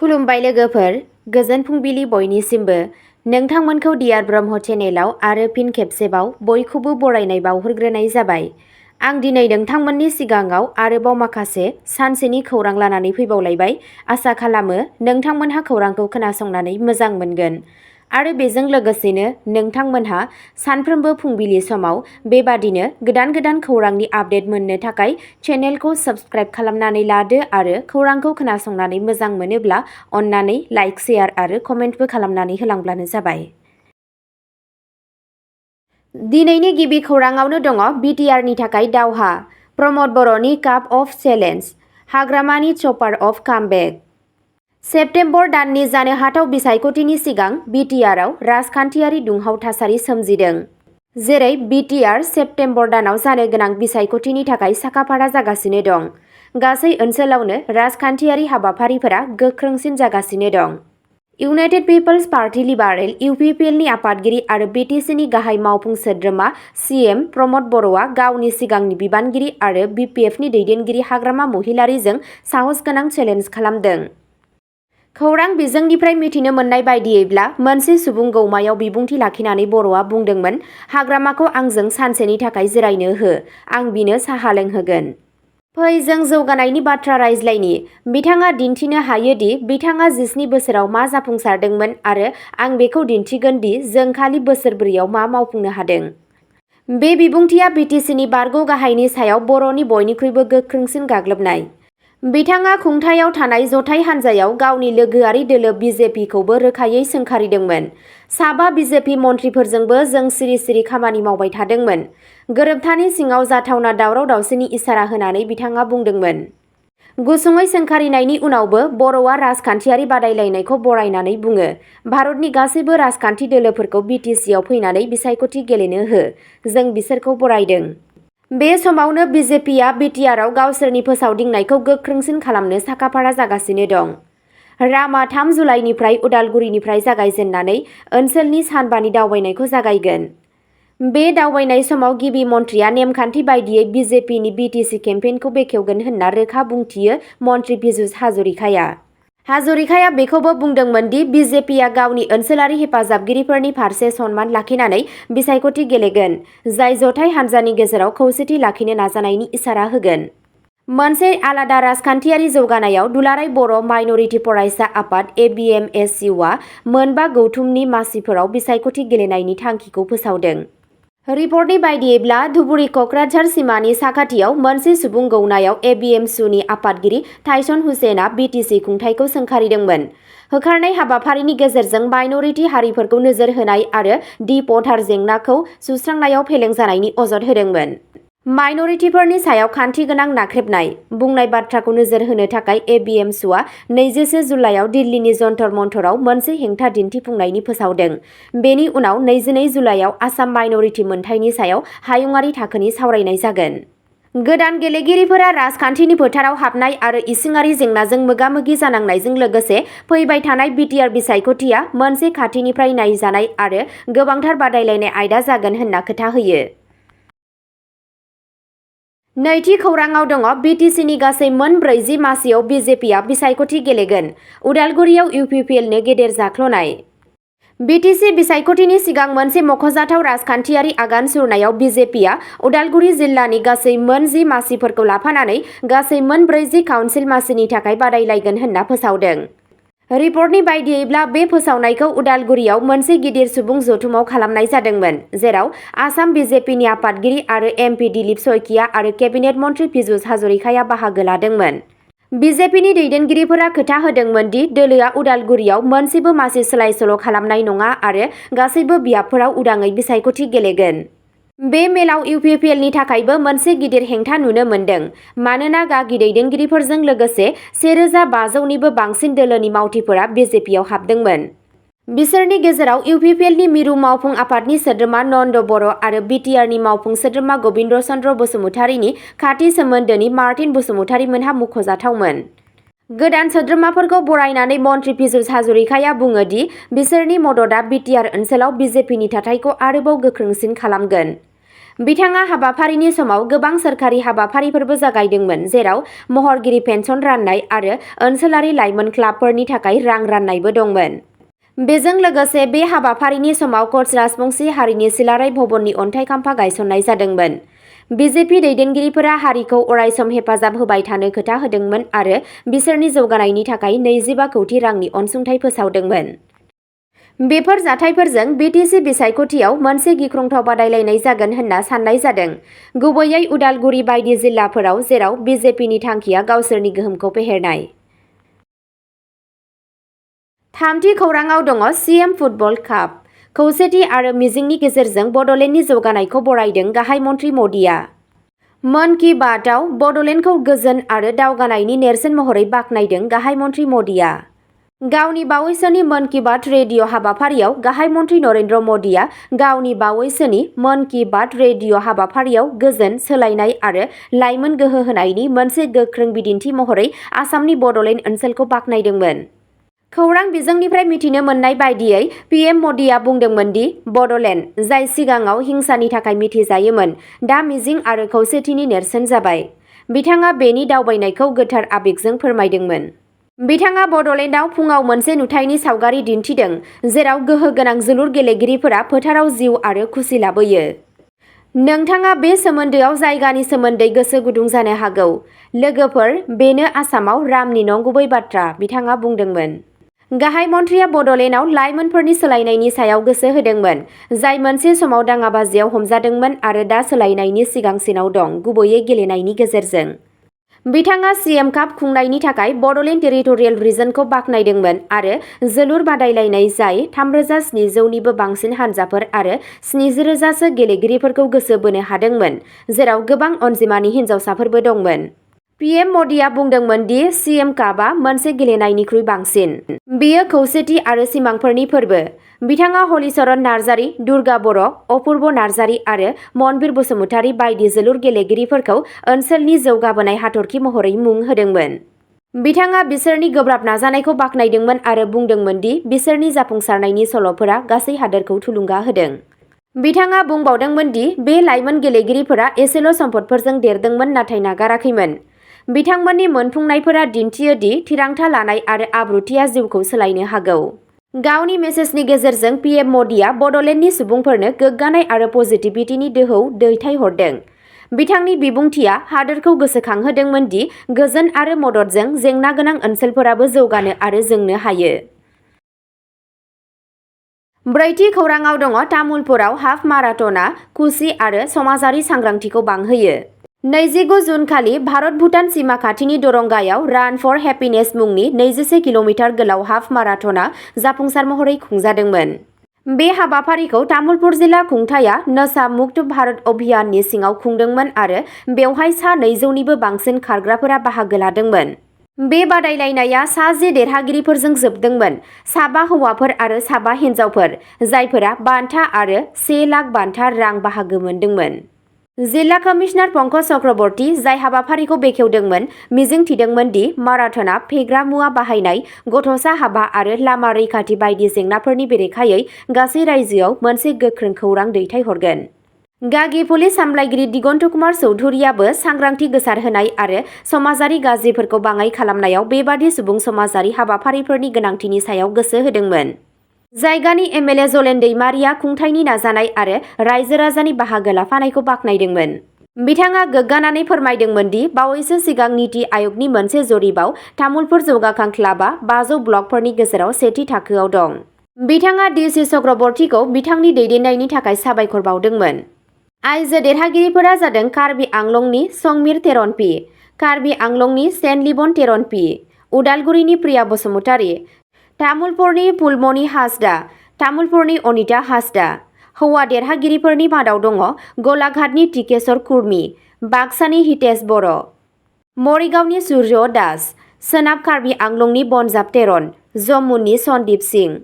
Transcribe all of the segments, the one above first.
खुलुमबाय लोगोफोर, गोजोन फुंबिलि बयनिसिमबो। नोंथांमोनखौ डियार ब्रह्म चेनेलाव आरो फिन खेबसेबाव बयखौबो बरायनाय बावहरग्रोनाय जाबाय। आं दिनै नोंथांमोननि सिगाङाव आरोबाव माखासे सानसेनि खौरां लानानै फैबावलायबाय। आसा खालामो नोंथांमोनहा खौरांखौ खोनासंनानै मोजां मोनगोन। आरो बेजों लोगोसेनो नोंथांमोनहा सानफ्रोमबो फुंबिलि समाव बेबादिनो गोदान गोदान खौरांनि आपडेट मोननो थाखाय चेनेलखौ साबस्क्राइब खालामनानै लादो आरो खौरांखौ खोनासंनानै मोजां मोनोब्ला अन्नानै लाइक, शेयार आरो कमेन्टबो खालामनानै होलांब्लानो जाबाय। दिनैनि गिबि खौराङावनो दङ बिटिआरनि थाखाय दावहा, प्रमद बर'नि काप अफ चेलेन्ज, हाग्रामानि चपार अफ कामबेक। सेप्तेम्बर दाननि जानो हाथाव बिसायख'थिनि सिगां बिटिआरआव राजखान्थियारि दुंहाव थासारि सोमजिदों। जेरै बिटिआर सेप्तेम्बर दानाव जानो गोनां बिसायख'थिनि थाखाय साखाफारा जागासिनो दं। गासै ओनसोलावनो राजखान्थियारि हाबाफारिफोरा गोख्रोंसिन जागासिनो दं। इउनाइटेड पिपल्स पार्टी लिबारेल इउपिपिएलनि आफादगिरि आरो बिटिसिनि गाहाय मावफुं सोद्रोमा सिएम प्रमद बर'आ गावनि सिगांनि बिबानगिरि आरो बिपिएफनि दैदेनगिरि हाग्रामा महिलारीजों साहसगोनां चेलेन्ज खालामदों। खौरां बिजोंनिफ्राय मिथिनो मोननाय बायदियैब्ला मोनसे सुबुं गौमायाव बिबुंथि लाखिनानै बर'आ बुंदोंमोन, हाग्रामाखौ आंजों सानसेनि थाखाय जिरायनो हो, आं बिनो साहा लोंहोगोन। फै जों जौगानायनि बाथ्रा रायज्लायनि। बिथाङा दिन्थिनो हायोदि बिथाङा 17 बोसोराव मा जाफुंसारदोंमोन आरो आं बेखौ दिन्थिगोन दि जों खालि बोसोरब्रैयाव मा मावफुंनो हादों। बे बिबुंथिया बिटिसिनि बारग' गाहायनि सायाव बर'नि बयनिख्रुइबो गोख्रोंसिन गाग्लोबनाय। बिथाङा खुंथायाव थानाय जथाय हान्जायाव गावनि लोगोआरि दोलो बिजेपिखौबो रोखायै सोंखारिदोंमोन। साबा बिजेपि मन्थ्रिफोरजोंबो जों सिरि सिरि खामानि मावबाय थादोंमोन। गोरोबथानि सिङाव जाथावना दावराव-दावसिनि इसारा होनानै बिथाङा बुंदोंमोन। गुसुङै सोंखारिनायनि उनावबो बर'आ राजखान्थियारि बादायलायनायखौ बरायनानै बुङो, भारतनि गासैबो राजखान्थि दोलोफोरखौ बिटिसिआव फैनानै बिसायख'थि गेलेनो हो, जों बिसोरखौ बरायदों। बे समावनो बिजेपिआ बिटिआरआव गावसोरनि फोसावदिंनायखौ गोख्रोंसिन खालामनो साखाफारा जागासिनो दं। रामा 3 जुलाइनिफ्राय उदालगुरिनिफ्राय जागायजेननानै ओनसोलनि सानबानि दावबायनायखौ जागायगोन। बे दावबायनाय समाव गिबि मन्थ्रिया नेमखान्थि बायदियै बिजेपिनि बिटिसि केम्पेइनखौ बेखेवगोन होनना रोखा बुंथियो मन्थ्रि पीयूष हाजरिकाया। हाजरिकाया बेखौबो बुंदोंमोन दि बिजेपिआ गावनि ओनसोलारि हेफाजाबगिरिफोरनि फारसे सनमान लाखिनानै बिसायख'थि गेलेगोन, जाय जथाय हान्जानि गेजेराव खौसेथि लाखिनो नाजानायनि इसारा होगोन। मोनसे आलादा राजखान्थियारि जौगानायाव दुलाराय बर' माइनरिटि फरायसा आफाद एबिएमएसइउआ मोनबा गौथुमनि मासिफोराव बिसायख'थि गेलेनायनि थांखिखौ फोसावदों। रिपर्टनि बायदियैब्ला धुबुरी कक्राझार सिमानि साखाथियाव मोनसे सुबुं गौनायाव एबिएमसुनि आफादगिरि थाइसन हुसेना बिटिसि खुंथायखौ सोंखारिदोंमोन। होखारनाय हाबाफारिनि गेजेरजों माइनरिटि हारिफोरखौ नोजोर होनाय आरो दि भटार जेंनाखौ सुस्रांनायाव फेलें जानायनि अजद होदोंमोन। माइनरिटिफोरनि सायाव खान्थि गोनां नाख्रेबनाय बुंनाय बाथ्राखौ नोजोर होनो थाखाय एबिएमसुआ 21 जुलाइआव दिल्लीनि जन्तर मन्तराव मोनसे हेंथा दिन्थिफुंनायनि फोसावदों। बेनि उनाव 22 जुलाइआव आसाम माइनरिटि मोनथायनि सायाव हायुंआरि थाखोनि सावरायनाय जागोन। गोदान गेलेगिरिफोरा राजखान्थिनि फोथाराव हाबनाय आरो इसिङारि जेंनाजों मोगा-मोगि जानांनायजों लोगोसे फैबाय थानाय बिटिआर बिसायख'थिया मोनसे खाथिनिफ्राय नायजानाय आरो गोबांथार बादायलायनाय आयदा जागोन होनना खोथा होयो। नैथि खौराङाव दङ बिटिसिनि गासै मोन 40 मासियाव बिजेपिआ बिसायख'थि गेलेगोन, उदालगुरियाव इउपिपिएलनो गेदेर जाख्ल'नाय। बिटिसि बिसायख'थिनि सिगां मोनसे मख'जाथाव राजखान्थियारि आगान सुरनायाव बिजेपिआ उदालगुरि जिल्लानि गासै मोन 10 मासिफोरखौ लाफानानै गासै मोन 40 काउन्सिल मासिनि थाखाय बादायलायगोन होनना फोसावदों। रिपर्टनि बायदियैब्ला बे फोसावनायखौ उदालगुरियाव मोनसे गिदिर सुबुं जथुमाव खालामनाय जादोंमोन, जेराव आसाम बिजेपिनि आफादगिरि आरो एमपि दिलीप शइकिया आरो केबिनेट मन्थ्रि पीयूष हाजरिकाया बाहागो लादोंमोन। बिजेपिनि दैदेनगिरिफोरा खोथा होदोंमोन दि दोलोआ उदालगुरियाव मोनसेबो मासि सोलाय-सोल' खालामनाय नङा आरो गासैबो बियाबफोराव उदाङै बिसायख'थि गेलेगोन। बे मेलाव इउपिपिएलनि थाखायबो मोनसे गिदिर हेंथा नुनो मोन्दों, मानोना गागि दैदेनगिरिफोरजों लोगोसे 1500निबो बांसिन दोलोनि मावथिफोरा बिजेपिआव हाबदोंमोन। बिसोरनि गेजेराव इउपिपिएलनि मिरु मावफुं आफादनि सोद्रोमा नन्द बर' आरो बिटिआरनि मावफुं सोद्रोमा गबिन्द चन्द्र बसुमतारीनि खाथि सोमोन्दोनि मार्टिन बसुमतारी मोनहा मुंख'जाथावमोन। गोदान सोद्रोमाफोरखौ बरायनानै मन्थ्रि पीयूष हाजरिकाया बुङो दि बिसोरनि मददआ बिटिआर ओनसोलाव बिजेपिनि थाथायखौ आरोबाव गोख्रोंसिन खालामगोन। बिथाङा हाबाफारिनि समाव गोबां सोरखारि हाबाफारिफोरबो जागायदोंमोन, जेराव महरगिरि पेन्सन राननाय आरो ओनसोलारि लाइमोन क्लाबफोरनि थाखाय रां राननायबो दंमोन। बेजों लोगोसे बे हाबाफारिनि समाव कच राजबंशी हारिनि सिलाराय भवननि अन्थाइ खाम्फा गायसननाय जादोंमोन। बिजेपि दैदेनगिरिफोरा हारिखौ अरायसम हेफाजाब होबाय थानो खोथा होदोंमोन आरो बिसोरनि जौगानायनि थाखाय 25 कौटि रांनि अनसुंथाइ फोसावदोंमोन। बेफोर जाथायफोरजों बिटिसि बिसायख'थियाव मोनसे गिख्रंथाव बादायलायनाय जागोन होनना साननाय जादों, गुबैयै उदालगुरि बायदि जिल्लाफोराव जेराव बिजेपिनि थांखिया गावसोरनि गोहोमखौ फेहेरनाय। थामथि खौराङाव दङ सिएम फुटबल काप। खौसेथि आरो मिजिंनि गेजेरजों बड'लेण्डनि जौगानायखौ बरायदों गाहाय मन्थ्रि मदिआ। मन की बातआव बड'लेण्डखौ गोजोन आरो दावगानायनि नेरसोन महरै बाख्नायदों गाहाय मन्थ्रि मदिआ। गावनि बावैसोनि मन की बात रेडिअ' हाबाफारियाव गाहाय मन्थ्रि नरेन्द्र मदिआ गावनि बावैसोनि मन की बात रेडिअ' हाबाफारियाव गोजोन, सोलायनाय आरो लाइमोन गोहो होनायनि मोनसे गोख्रों बिदिन्थि महरै आसामनि बड'लेण्ड ओनसोलखौ बाख्नायदोंमोन। खौरां बिजोंनिफ्राय मिथिनो मोननाय बायदियै पिएम मदिआ बुंदोंमोन दि बड'लेण्ड, जाय सिगाङाव हिंसानि थाखाय मिथिजायोमोन, दा मिजिं आरो खौसेथिनि नेरसोन जाबाय। बिथाङा बेनि दावबायनायखौ गोथार आबेगजों फोरमायदोंमोन। बिथाङा बड'लेण्डआव फुङाव मोनसे नुथायनि सावगारि दिन्थिदों, जेराव गोहो गोनां जोलुर गेलेगिरिफोरा फोथाराव जिउ आरो खुसि लाबोयो। नोंथाङा बे सोमोन्दोआव जायगानि सोमोन्दै गोसो गुदुं जानो हागौ। लोगोफोर, बेनो आसामाव रामनि नंगुबै बाथ्रा, बिथाङा बुंदोंमोन। गाहाय मन्थ्रिया बड'लेण्डआव लाइमोनफोरनि सोलायनायनि सायाव गोसो होदोंमोन, जाय मोनसे समाव दाङाबाजियाव हमजादोंमोन आरो दा सोलायनायनि सिगांसिनाव दं, गुबैयै गेलेनायनि गेजेरजों। बिथाङा सिएम काप खुंनायनि थाखाय बड'लेण्ड टेरिटरियेल रिजनखौ बाख्नायदोंमन आरो जोलुर बादायलायनाय जाय 3,700 निबो बांसिन हानजाफोर आरो 70,000 सो गेलेगिरिफोरखौ गोसो बोनो हादोंमोन, जेराव गोबां अनजिमानि हिनजावसाफोरबो दंमोन। पिएम मदिआ बुंदोंमोन दि सिएम कापआ मोनसे गेलेनायनिख्रुइ बांसिन। बेयो खौसेथि आरो सिमांफोरनि फोरबो। बिथाङा हलिचरन नार्जारी, दुर्गा बर', अपुर्ब नार्जारी आरो मनबिर बसुमतारी बायदि जोलुर गेलेगिरिफोरखौ ओनसोलनि जौगाबोनाय हाथरखि महरै मुं होदोंमोन। बिथाङा बिसोरनि गोब्राब नाजानायखौ बाख्नायदोंमोन आरो बुंदोंमोन दि बिसोरनि जाफुंसारनायनि सल'फोरा गासै हादोरखौ थुलुंगा होदों। बिथाङा बुंबावदोंमोन दि बे लाइमोन गेलेगिरिफोरा एसेल' सम्पदफोरजों देरदोंमोन नाथाय नागाराखैमोन। बिथांमोननि मोनफुंनायफोरा दिन्थियो दि थिरांथा लानाय आरो आब्रुथिया जिउखौ सोलायनो हागौ। गावनि मेसेजनि गेजेरजों पिएम मदिआ बड'लेण्डनि सुबुंफोरनो गोग्गानाय आरो पजिटिभिटिनि दोहौ दैथायहरदों। बिथांनि बिबुंथिआ हादोरखौ गोसोखांहोदोंमोन दि गोजोन आरो मददजों जेंना गोनां ओनसोलफोराबो जौगानो आरो जोंनो हायो। ब्रैथि खौराङाव दङ तामुलपुराव हाफ माराथनआ खुसि आरो समाजारि सांग्रांथिखौ बांहोयो। 29 जुन खालि भारत-भुटान सीमा खाथिनि दरंगायाव रान फर हेपिनेस मुंनि 21 किल'मिटार गोलाव हाफ माराथनआ जाफुंसार महरै खुंजादोंमोन। बे हाबाफारिखौ तामुलपुर जिल्ला खुंथायआ नशा मुक्त भारत अभियाननि सिङाव खुंदोंमोन आरो बेवहाय सा 200 निबो बांसिन खारग्राफोरा बाहागो लादोंमोन। बे बादायलायनाया 10 देरहागिरिफोरजों जोबदोंमोन, 7 हौवाफोर आरो 7 हिनजावफोर, जायफोरा बान्था आरो 1 लाख बान्था रां बाहागो मोनदोंमोन। जिल्ला कमिशनार पंकज चक्रवर्ती, जाय हाबाफारिखौ बेखेवदोंमोन, मिजिंथिदोंमोन दि माराथनआ फेग्रा मुवा बाहायनाय, गथ'सा हाबा आरो लामा रैखाथि बायदि जेंनाफोरनि बेरेखायै गासै रायजोआव मोनसे गोख्रों खौरां दैथायहरगोन। गागि पुलिस सामलायगिरि दिगन्त कुमार चौधुरीयाबो सांग्रांथि गोसारहोनाय आरो समाजारि गाज्रिफोरखौ बाङाइ खालामनायाव बेबादि सुबुं समाजारि हाबाफारिफोरनि गोनांथिनि सायाव गोसो होदोंमोन। जायगानि एमएलए जलेन दैमारिया खुंथायनि नाजानाय आरो रायजो-राजानि बाहागो लाफानायखौ बाख्नायदोंमोन। बिथाङा गोग्गानानै फोरमायदोंमोन दि बावैसो सिगां नीति आय'गनि मोनसे जरिबाव तामुलपुर जौगाखां क्लाबआ 500 ब्लकफोरनि गेजेराव सेथि थाखोआव दं। बिथाङा डिसि चक्रवर्तीखौ बिथांनि दैदेननायनि थाखाय साबायखर बावदोंमोन। आइजो देरहागिरिफोरा जादों कार्बि आंलंनि संमिर तेरनपि, कार्बि आंलंनि सेनलिबन तेरनपि, उदालगुरिनि प्रिया बसुमतारी, तामुलपुरनि फुलमणि हासदा, तामुलपुरनि अनिता हासदा। हौवा देरहागिरिफोरनि मादाव दङ गलाघाटनि टिकेश्वर कुर्मी, बाक्सानि हितेश बर', मरिगावनि सूर्य दास, सोनाब कार्बि आंलंनि बनजाब तेरन, जम्मुनि सन्दीप सिंह।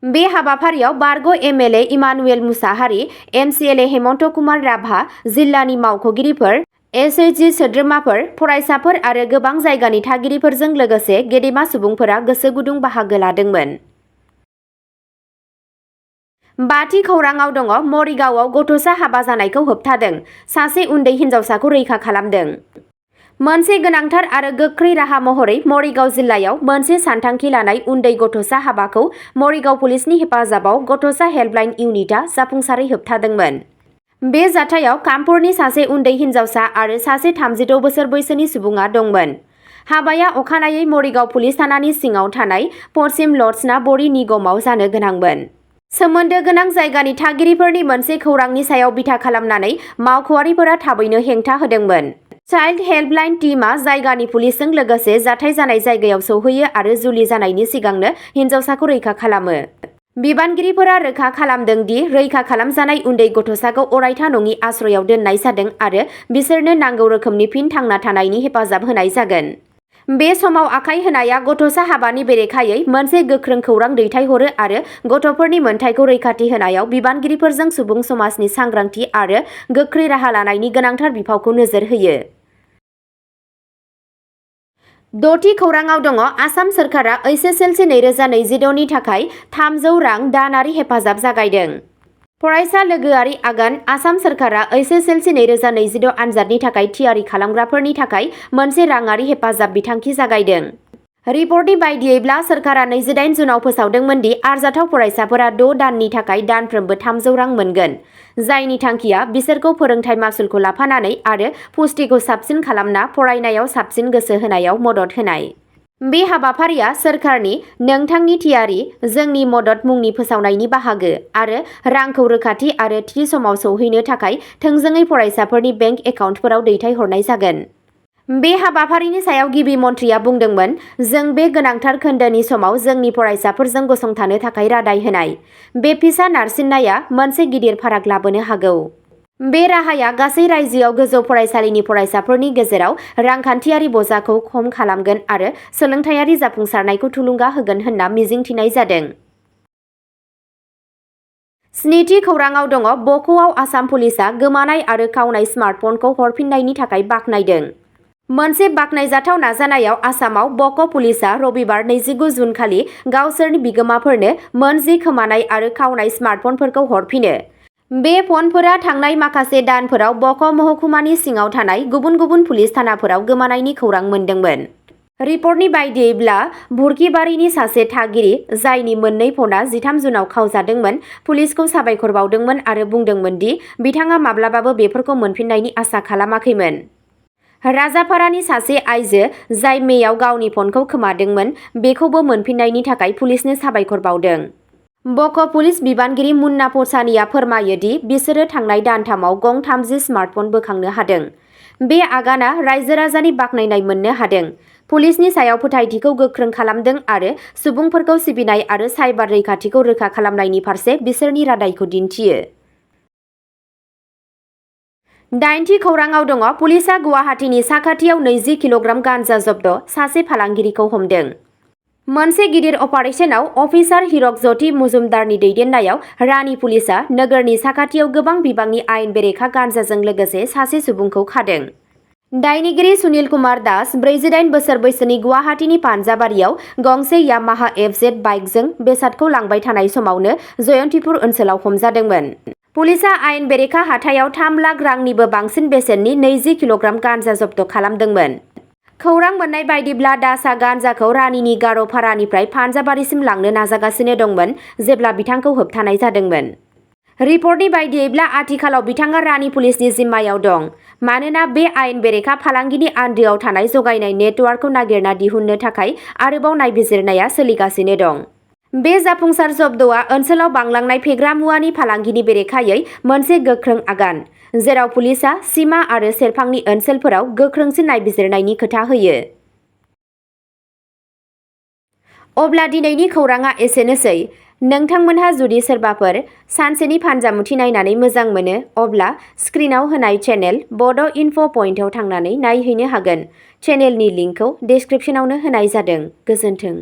बे हाबाफारियाव बारग' MLA Emmanuel Mushahary, MCLA Hemanta Kumar Rabha, जिल्लानि मावख'गिरिफोर, एसएचजि सोद्रोमाफोर, फरायसाफोर आरो गोबां जायगानि थागिरिफोरजों लोगोसे गेदेमा सुबुंफोरा गोसो गुदुं बाहागो लादोंमोन। बाथि खौराङाव दङ मरिगावआव गथ'सा हाबा जानायखौ होबथादों, सासे उन्दै हिनजावसाखौ रैखा खालामदों। मोनसे गोनांथार आरो गोख्रै राहा महरै मरिगाव जिल्लायाव मोनसे सानथांखि लानाय उन्दै गथ'सा हाबाखौ मरिगाव पुलिसनि हेफाजाबाव गथ'सा हेल्पलाइन इउनिटआ जाफुंसारै होबथादोंमोन। बे जाथायाव कामपुरनि सासे उन्दै हिनजावसा आरो सासे 36 बोसोर बैसोनि सुबुङा दंमोन। हाबाया अखानायै मरिगाव पुलिस थानानि सिङाव थानाय पश्चिम लड्सना बरी निगमआव जानो गोनांमोन। सोमोन्दो गोनां जायगानि थागिरिफोरनि मोनसे खौरांनि सायाव बिथा खालामनानै मावख'आरिफोरा थाबैनो हेंथा होदोंमोन। चाइल्ड हेल्पलाइन टीमआ जायगानि पुलिसजों लोगोसे जाथाय जानाय जायगायाव सौहैयो आरो जुलि जानायनि सिगांनो हिनजावसाखौ रैखा खालामो। बिबानगिरिफोरा रोखा खालामदों दि रैखा खालामजानाय उन्दै गथ'साखौ अरायथा नङि आश्रयआव दोननाय जादों आरो बिसोरनो नांगौ रोखोमनि फिन थांना थानायनि हेफाजाब होनाय जागोन। बे समाव आखाय होनाया गथ'सा हाबानि बेरेखायै मोनसे गोख्रों खौरां दैथायहरो आरो गथ'फोरनि मोनथायखौ रैखाथि होनायाव बिबानगिरिफोरजों सुबुं समाजनि सांग्रांथि आरो गोख्रै राहा लानायनि गोनांथार बिफावखौ नोजोर होयो। द'थि खौराङाव दङ आसाम सोरखारा एसएसएलसि 2026 नि थाखाय 300 रां दानारि हेफाजाब जागायदों। फरायसा लोगोआरि आगान आसाम सोरखारा एसएसएलसि 2026 आनजादनि थाखाय थियारि खालामग्राफोरनि थाखाय मोनसे राङारि हेफाजाब बिथांखि जागायदों। रिपर्टनि बायदियैब्ला सोरखारा 28 जुनाव फोसावदोंमोन दि आरजाथाव फरायसाफोरा 6 दाननि थाखाय दानफ्रोमबो 300 रां मोनगोन, जायनि थांखिया बिसोरखौ फोरोंथाय मासुलखौ लाफानानै आरो पुष्टिखौ साबसिन खालामना फरायनायाव साबसिन गोसो होनायाव मदद होनाय। बे हाबाफारिया सोरखारनि नोंथांनि थियारि, जोंनि मदद मुंनि फोसावनायनि बाहागो आरो रांखौ रोखाथि आरो थि समाव सौहैनो थाखाय थोंजोङै फरायसाफोरनि बेंक एकाउन्टफोराव दैथायहरनाय जागोन। बे हाबाफारिनि सायाव गिबि मन्थ्रिया बुंदोंमोन, जों बे गोनांथार खोन्दोनि समाव जोंनि फरायसाफोरजों गसंथानो थाखाय रादाय होनाय। बे फिसा नारसिननाया मोनसे गिदिर फाराग लाबोनो हागौ। बे राहाया गासै रायजोआव गोजौ फरायसालिनि फरायसाफोरनि गेजेराव रांखान्थियारि बजाखौ खम खालामगोन आरो सोलोंथायारि जाफुंसारनायखौ थुलुंगा होगोन होनना मिजिंथिनाय जादों। स्निथि खौराङाव दङ बक'आव आसाम पुलिसआ गोमानाय आरो खावनाय स्मार्टफनखौ हरफिननायनि थाखाय बाख्नायदों। मोनसे बाख्नायजाथाव नाजानायाव आसामाव बक' पुलिसआ रबिबार 29 जुन खालि गावसोरनि बिगोमाफोरनो मोन 10 खोमानाय आरो खावनाय स्मार्टफनफोरखौ हरफिनो। बे फनफोरा थांनाय माखासे दानफोराव बक' महकुमानि सिङाव थानाय गुबुन गुबुन पुलिस थानाफोराव गोमानायनि खौरां मोनदोंमोन। रिपर्टनि बायदियैब्ला भुरखिबारिनि सासे थागिरि, जायनि मोननै फना 13 जुनाव खावजादोंमोन, पुलिसखौ साबायखर बावदोंमोन आरो बुंदोंमोन दि बिथाङा माब्लाबाबो बेफोरखौ मोनफिननायनि आसा खालामाखैमोन। राजापारानि सासे आइजो, जाय मेयाव गावनि फनखौ खोमादोंमोन, बेखौबो मोनफिननायनि थाखाय पुलिसनो साबायखर बावदों। बक' पुलिस बिबानगिरि मुन्ना पसानिया फोरमायो दि बिसोरो थांनाय दानथामाव गं 30 स्मार्टफन बोखांनो हादों। बे आगाना रायजो-राजानि बाख्नायनाय मोननो हादों, पुलिसनि सायाव फोथायथिखौ गोख्रों खालामदों आरो सुबुंफोरखौ सिबिनाय आरो साइबार रैखाथिखौ रोखा खालामनायनि फारसे बिसोरनि रादायखौ दिन्थियो। 8थि खौराङाव दङ पुलिसआ गुवाहाटीनि साखाथियाव 20 किल'ग्राम गान्जा जब्द, सासे फालांगिरिखौ हमदों। मोनसे गिदिर अपारेशनाव अफिसार हिरक ज्योति मुजुमदारनि दैदेननायाव रानि पुलिसआ नोगोरनि साखाथियाव गोबां बिबांनि आयेन बेरेखा गान्जाजों लोगोसे सासे सुबुंखौ खादों। दायनिगिरि सुनिल कुमार दास, 48 बोसोर बैसोनि गुवाहाटीनि पान्जाबारियाव गंसे यामाहा एफजेड बाइकजों बेसादखौ लांबाय थानाय समावनो जयन्तिपुर ओनसोलाव हमजादोंमोन। पुलिसआ आयेन बेरेखा हाथायाव 3 लाख रांनिबो बांसिन बेसेननि 20 किल'ग्राम गान्जा जब्द खालामदोंमोन। खौरां मोननाय बायदिब्ला दासआ गान्जाखौ रानिनि गार'पारानिफ्राय पान्जाबारिसिम लांनो नाजागासिनो दंमोन जेब्ला बिथांखौ होबथानाय जादोंमोन। रिपर्टनि बायदियैब्ला आथिखालाव बिथाङा रानि पुलिसनि जिम्मायाव दं, मानोना बे आयेन बेरेखा फालांगिनि आन्दोआव थानाय जगायनाय नेटवार्कखौ नागिरना दिहुननो थाखाय आरोबाव नायबिजिरनाया सोलिगासिनो दं। बे जाफुंसार जब्दआ ओनसोलाव बांलांनाय फेग्रा मुवानि फालांगिनि बेरेखायै मोनसे गोख्रों आगान, जेराव पुलिसआ सिमा आरो सेरफांनि ओनसोलफोराव गोख्रोंसिन नायबिजिरनायनि खोथा होयो। अब्ला दिनैनि खौरांआ एसेनोसै। नोंथांमोनहा जुदि सोरबाफोर सानसेनि फानजामुथि नायनानै मोजां मोनो, अब्ला स्क्रिनाव होनाय चेनेल बड' इनफ' पइन्टआव थांनानै नायहैनो हागोन। चेनेलनि लिंकखौ डेस्क्रिप्शनावनो होनाय जादों। गोजोन्थों।